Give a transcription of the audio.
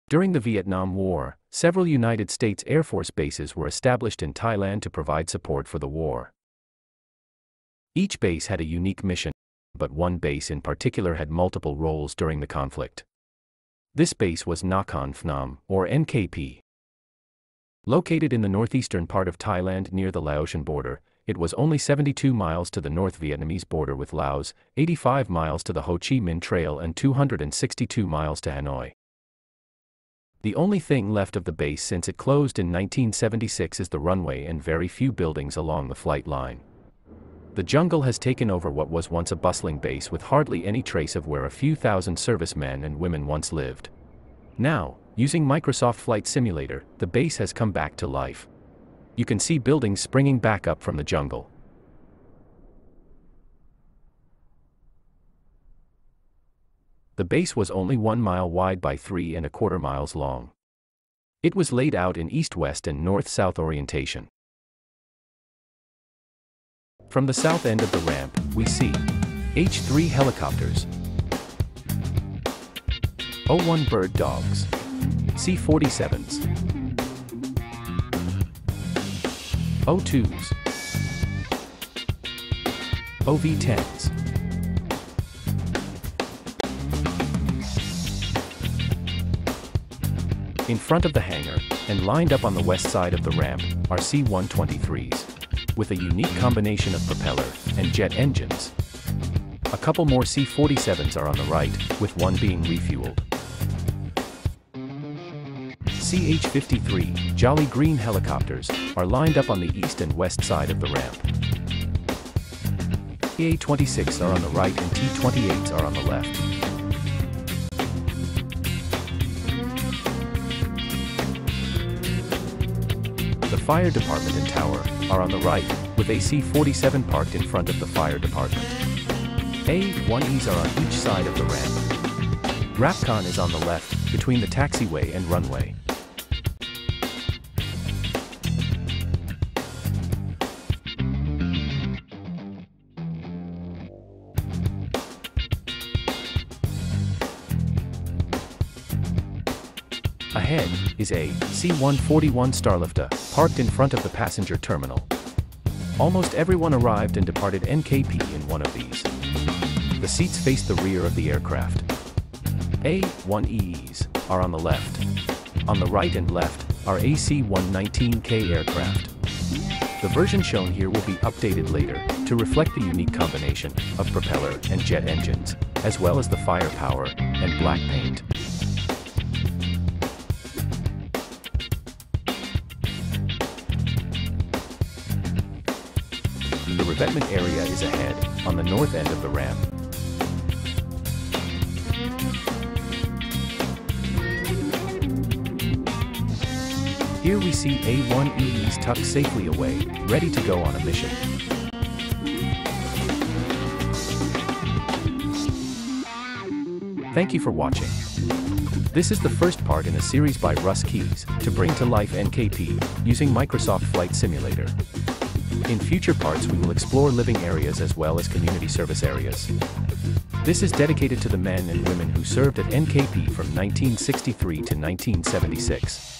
During the Vietnam War, several United States Air Force bases were established in Thailand to provide support for the war. Each base had a unique mission, but one base in particular had multiple roles during the conflict. This base was Nakhon Phnom, or NKP. Located in the northeastern part of Thailand near the Laotian border, it was only 72 miles to the North Vietnamese border with Laos, 85 miles to the Ho Chi Minh Trail and 262 miles to Hanoi. The only thing left of the base since it closed in 1976 is the runway and very few buildings along the flight line. The jungle has taken over what was once a bustling base with hardly any trace of where a few thousand servicemen and women once lived. Now, using Microsoft Flight Simulator, the base has come back to life. You can see buildings springing back up from the jungle. The base was only 1 mile wide by 3¼ miles long. It was laid out in east-west and north-south orientation. From the south end of the ramp, we see H-3 helicopters, O-1 bird dogs, C-47s, O-2s, OV-10s, in front of the hangar, and lined up on the west side of the ramp, are C-123s, with a unique combination of propeller and jet engines. A couple more C-47s are on the right, with one being refueled. CH-53, Jolly Green helicopters, are lined up on the east and west side of the ramp. A-26 are on the right and T-28s are on the left. The fire department and tower are on the right, with a C-47 parked in front of the fire department. A-1Es are on each side of the ramp. RAPCON is on the left, between the taxiway and runway. Ahead is a C-141 Starlifter, parked in front of the passenger terminal. Almost everyone arrived and departed NKP in one of these. The seats face the rear of the aircraft. A-1Es are on the left. On the right and left are AC-119K aircraft. The version shown here will be updated later to reflect the unique combination of propeller and jet engines, as well as the firepower and black paint. The revetment area is ahead, on the north end of the ramp. Here we see A-1Es tucked safely away, ready to go on a mission. Thank you for watching. This is the first part in a series by Russ Keys to bring to life NKP using Microsoft Flight Simulator. In future parts we will explore living areas as well as community service areas. This is dedicated to the men and women who served at NKP from 1963 to 1976.